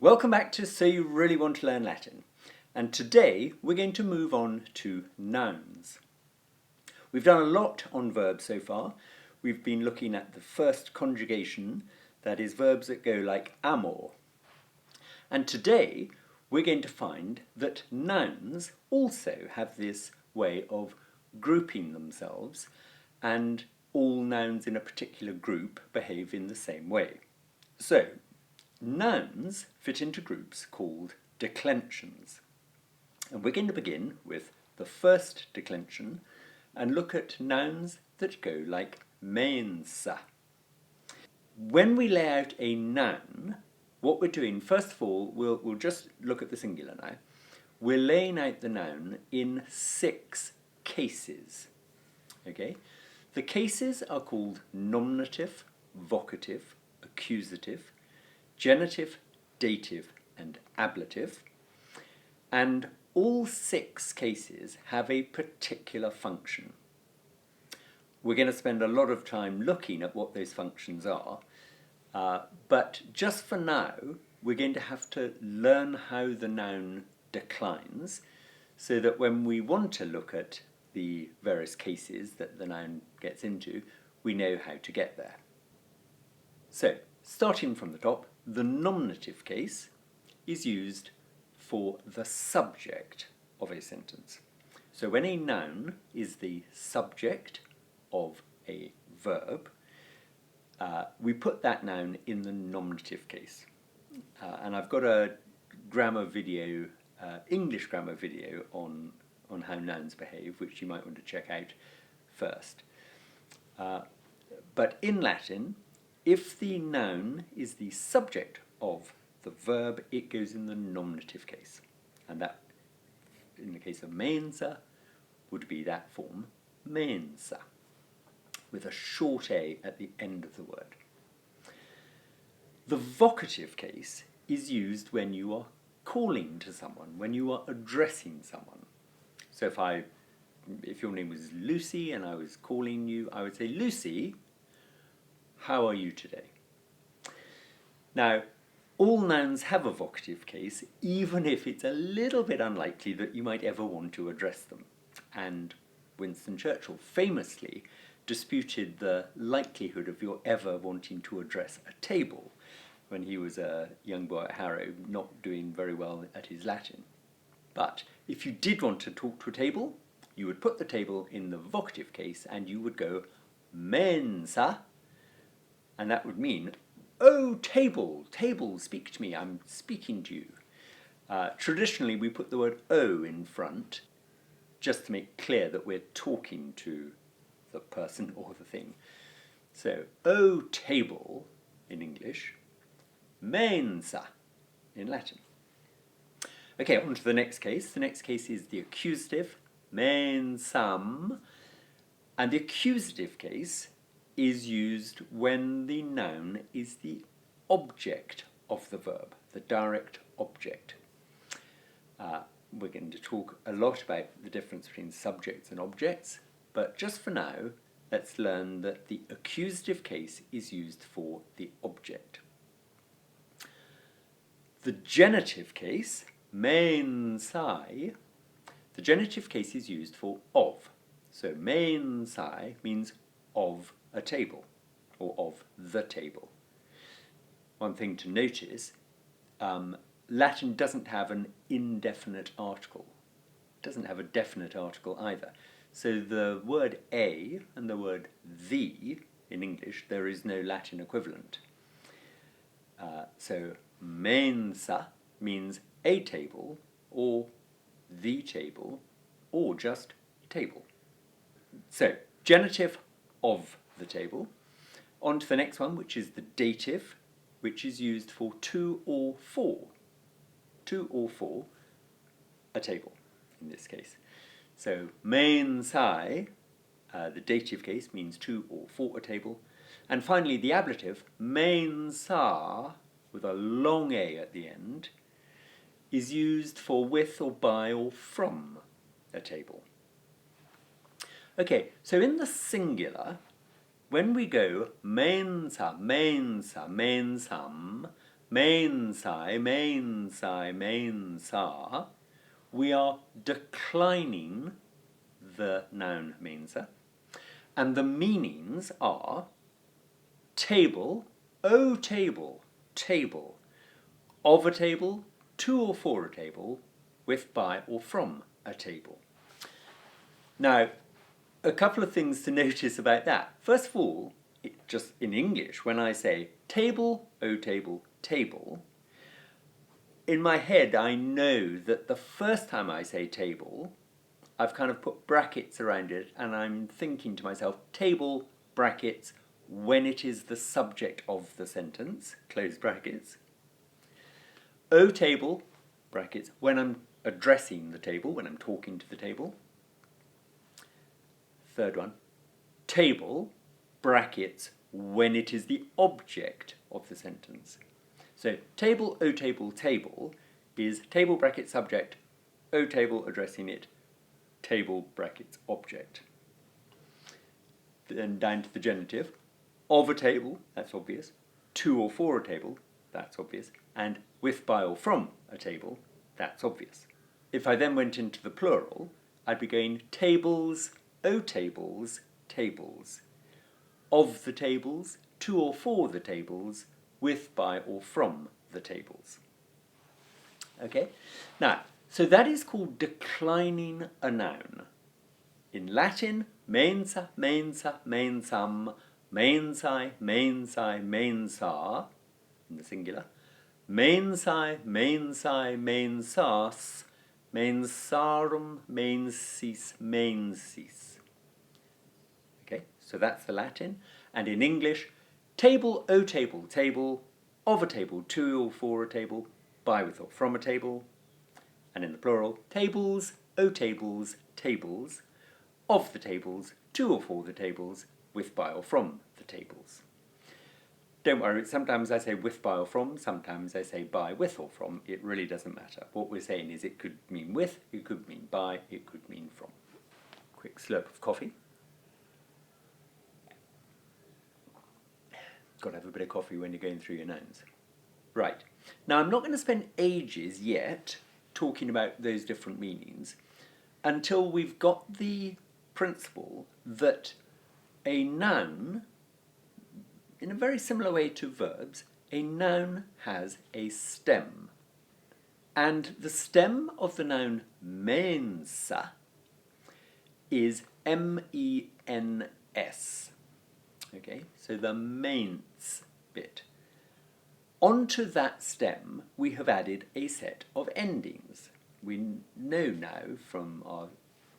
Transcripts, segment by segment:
Welcome back to So You Really Want to Learn Latin, and today we're going to move on to nouns. We've done a lot on verbs so far. We've been looking at the first conjugation, that is verbs that go like amor. And today we're going to find that nouns also have this way of grouping themselves, and all nouns in a particular group behave in the same way. So, nouns fit into groups called declensions. And we're going to begin with the first declension and look at nouns that go like Mensa. When we lay out a noun, what we're doing, first of all, we'll just look at the singular now. We're laying out the noun in 6 cases. Okay? The cases are called nominative, vocative, accusative, genitive, dative, and ablative, and all 6 cases have a particular function. We're going to spend a lot of time looking at what those functions are, but just for now we're going to have to learn how the noun declines, so that when we want to look at the various cases that the noun gets into, we know how to get there. So, starting from the top, the nominative case is used for the subject of a sentence. So when a noun is the subject of a verb, we put that noun in the nominative case. And I've got a grammar video, English grammar video on how nouns behave, which you might want to check out first. But in Latin, if the noun is the subject of the verb, it goes in the nominative case. And that, in the case of mensa, would be that form, mensa, with a short a at the end of the word. The vocative case is used when you are calling to someone, when you are addressing someone. So if your name was Lucy and I was calling you, I would say, Lucy, how are you today? Now, all nouns have a vocative case, even if it's a little bit unlikely that you might ever want to address them. And Winston Churchill famously disputed the likelihood of your ever wanting to address a table when he was a young boy at Harrow, not doing very well at his Latin. But if you did want to talk to a table, you would put the table in the vocative case and you would go mensa, and that would mean, oh, table, speak to me, I'm speaking to you. Traditionally, we put the word o in front, just to make clear that we're talking to the person or the thing. So, oh, table in English, mensa in Latin. Okay, on to the next case. The next case is the accusative, mensam, and the accusative case is used when the noun is the object of the verb, the direct object. We're going to talk a lot about the difference between subjects and objects, but just for now, let's learn that the accusative case is used for the object. The genitive case, mensai, the genitive case is used for of. So mensai means of a table, or of the table. One thing to notice, Latin doesn't have an indefinite article. It doesn't have a definite article either. So the word a and the word the in English, there is no Latin equivalent. So mensa means a table, or the table, or just table. So, genitive of the table. On to the next one, which is the dative, which is used for two or four, a table in this case. So mensai, the dative case, means 2 or 4 a table. And finally the ablative, mensa, with a long a at the end, is used for with or by or from a table. Okay, so in the singular, when we go mensa, mensa, mensam, mensae, mensae, mensa, we are declining the noun mensa, and the meanings are table, o table, table, of a table, to or for a table, with, by, or from a table. Now, a couple of things to notice about that. First of all, just in English, when I say table, o table, table, in my head I know that the first time I say table, I've kind of put brackets around it and I'm thinking to myself, table, brackets, when it is the subject of the sentence, close brackets. O table, brackets, when I'm addressing the table, when I'm talking to the table. Third one, table, brackets, when it is the object of the sentence. So table, o table, table is table bracket subject, o table addressing it, table brackets object. Then down to the genitive, of a table, that's obvious, to or for a table, that's obvious, and with, by, or from a table, that's obvious. If I then went into the plural, I'd be going tables, o tables, tables, of the tables, to or for the tables, with, by, or from the tables. Okay? Now, so that is called declining a noun. In Latin, mensa, mensa, mensam, mensae, mensae, mensa, in the singular, mensae, mensae, mensas, mensarum, mensis, mensis. Okay, so that's the Latin. And in English, table, o table, table, of a table, to or for a table, by, with, or from a table. And in the plural, tables, o tables, tables, of the tables, to or for the tables, with, by, or from the tables. Don't worry, sometimes I say with, by, or from, sometimes I say by, with, or from. It really doesn't matter. What we're saying is it could mean with, it could mean by, it could mean from. Quick slurp of coffee. Got to have a bit of coffee when you're going through your nouns. Right. Now, I'm not going to spend ages yet talking about those different meanings until we've got the principle that a noun, in a very similar way to verbs, a noun has a stem. And the stem of the noun mensa is M-E-N-S. Okay, so the mens bit. Onto that stem, we have added a set of endings. We know now from our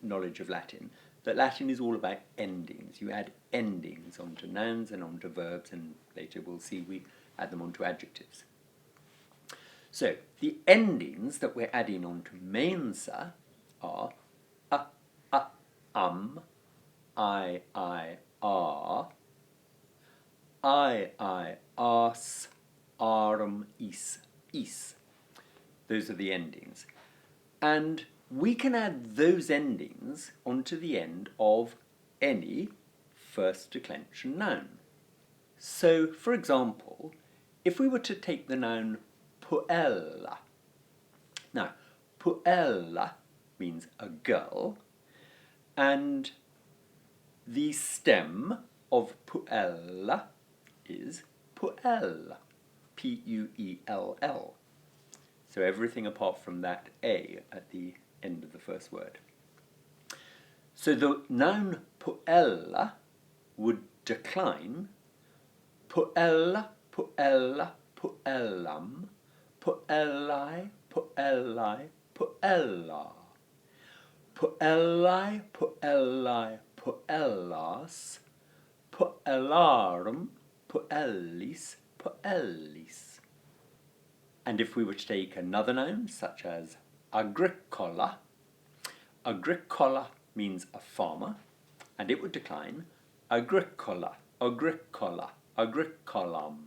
knowledge of Latin that Latin is all about endings. You add endings onto nouns and onto verbs, and later we'll see we add them onto adjectives. So the endings that we're adding onto mensa are I, are, I, as, arum, is. Those are the endings. And we can add those endings onto the end of any first declension noun. So, for example, if we were to take the noun puella. Now, puella means a girl, and the stem of puella is puell, P-U-E-L-L. So everything apart from that A at the end of the first word. So the noun puella would decline puella, puella, puellam, puellae, puellae, puella. Puellae, puellae, puellas, puellarum, puellis, puellis. And if we were to take another noun, such as agricola, agricola means a farmer, and it would decline agricola, agricola, agricolam,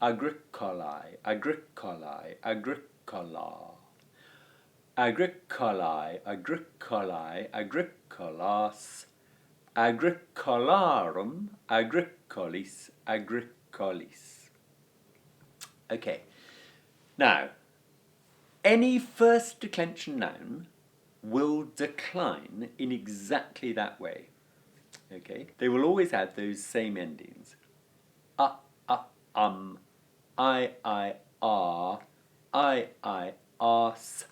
agricolae, agricolae, agricola, agricolae, agricolae, agricolas, agricolarum, agricolis, agricolis. Okay, Now, any first declension noun will decline in exactly that way. Okay? They will always have those same endings. I, are, I, as,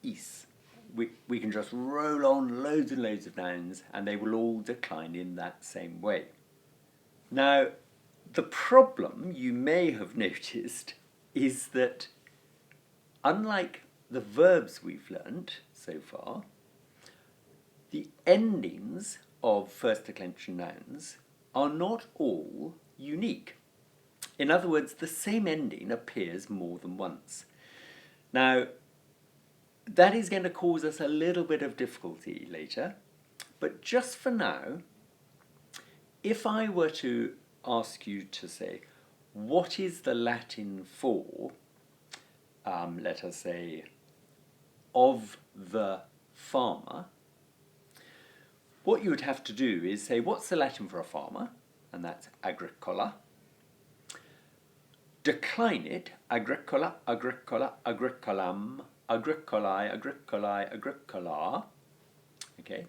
is. We can just roll on loads and loads of nouns and they will all decline in that same way. Now, the problem you may have noticed is that unlike the verbs we've learnt so far, the endings of first declension nouns are not all unique. In other words, the same ending appears more than once. Now, that is going to cause us a little bit of difficulty later, but just for now, if I were to ask you to say, what is the Latin for, let us say, of the farmer, what you would have to do is say, what's the Latin for a farmer? And that's agricola. Decline it, agricola, agricola, agricolam, agricolae, agricolae, agricola. Okay.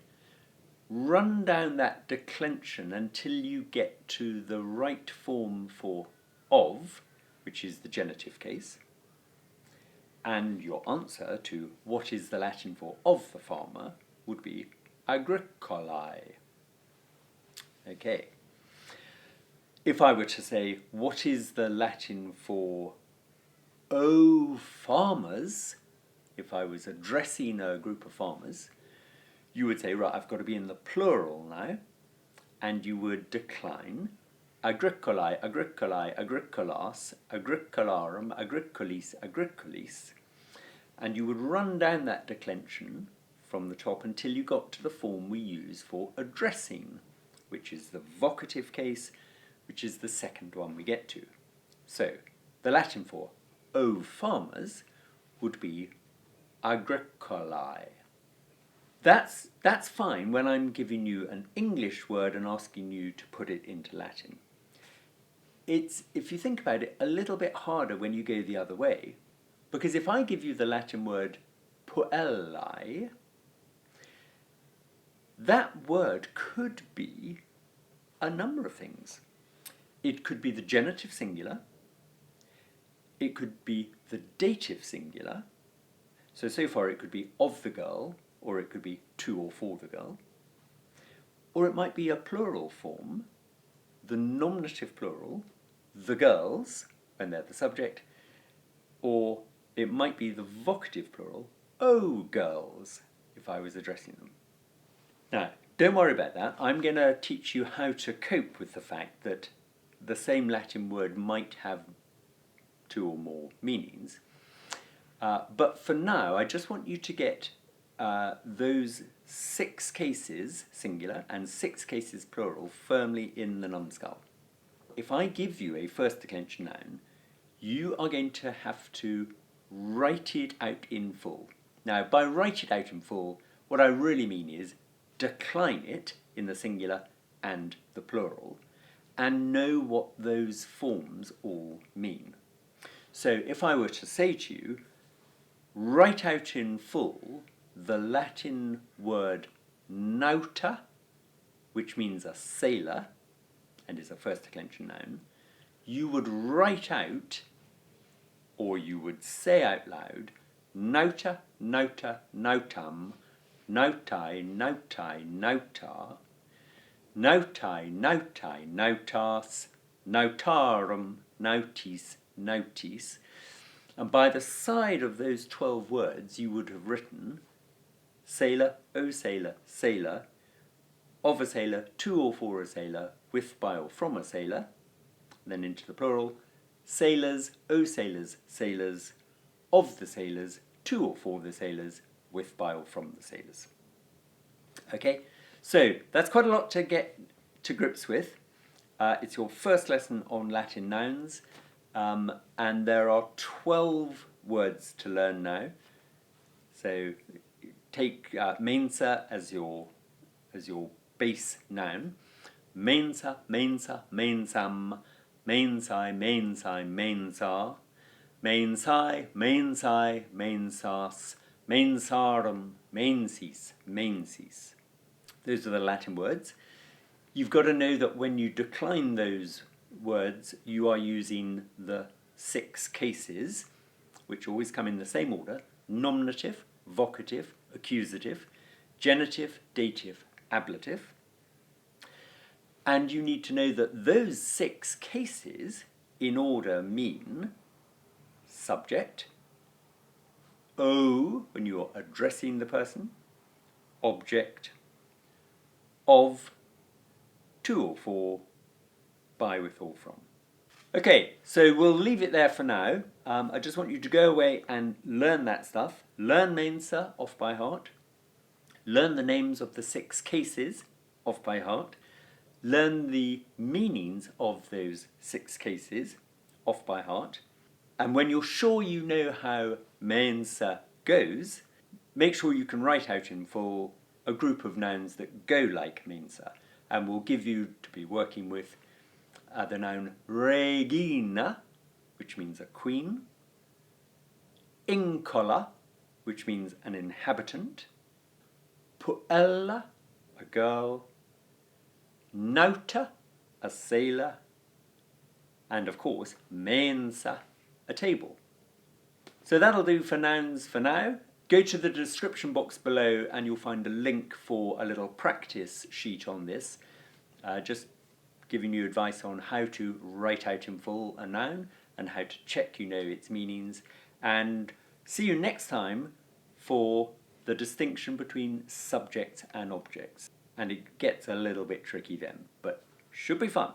Run down that declension until you get to the right form for of, which is the genitive case. And your answer to what is the Latin for of the farmer would be agricolae. Okay. If I were to say, what is the Latin for O farmers, if I was addressing a group of farmers, you would say, right, I've got to be in the plural now, and you would decline agricolae, agricolae, agricolas, agricolarum, agricolis, agricolis, and you would run down that declension from the top until you got to the form we use for addressing, which is the vocative case, which is the second one we get to. So, the Latin for O farmers would be agricolae. That's fine when I'm giving you an English word and asking you to put it into Latin. It's, if you think about it, a little bit harder when you go the other way, because if I give you the Latin word puellae, that word could be a number of things. It could be the genitive singular, it could be the dative singular, so far it could be of the girl, or it could be to or for the girl, or it might be a plural form, the nominative plural, the girls, when they're the subject, or it might be the vocative plural, oh girls, if I was addressing them. Now, don't worry about that. I'm going to teach you how to cope with the fact that the same Latin word might have two or more meanings. But for now, I just want you to get those 6 cases, singular, and 6 cases, plural, firmly in the numbskull. If I give you a first declension noun, you are going to have to write it out in full. Now, by write it out in full, what I really mean is decline it in the singular and the plural, and know what those forms all mean. So if I were to say to you, write out in full the Latin word nauta, which means a sailor, and is a first declension noun, you would write out, or you would say out loud, nauta, nauta, nautam, nautai, nautai, nauta, nautai, nautai, nautas, nautarum, nautis, nautis. And by the side of those 12 words, you would have written sailor, o sailor, sailor, of a sailor, to or for a sailor, with, by, or from a sailor, then into the plural, sailors, o sailors, sailors, of the sailors, to or for the sailors, with, by, or from the sailors. Okay, so that's quite a lot to get to grips with. It's your first lesson on Latin nouns, and there are 12 words to learn now. So take Mensa as your base noun. Mensa, mensa, mensam, mensae, mensae, mensa. mensae, mensae, mensas, mensarum, mensis, mensis. Those are the Latin words. You've got to know that when you decline those words, you are using the 6 cases, which always come in the same order: nominative, vocative, accusative, genitive, dative, ablative. And you need to know that those 6 cases in order mean subject, O when you're addressing the person, object, of, to or for, by, with or from. Okay, so we'll leave it there for now. I just want you to go away and learn that stuff. Learn Mensa off by heart. Learn the names of the 6 cases off by heart. Learn the meanings of those 6 cases off by heart. And when you're sure you know how Mensa goes, make sure you can write out in full a group of nouns that go like Mensa. And we'll give you to be working with the noun regina, which means a queen, incola, which means an inhabitant, puella, a girl, nauta, a sailor, and of course mensa, a table. So that'll do for nouns for now. Go to the description box below and you'll find a link for a little practice sheet on this, just giving you advice on how to write out in full a noun and how to check you know its meanings. And see you next time for the distinction between subjects and objects. And it gets a little bit tricky then, but should be fun.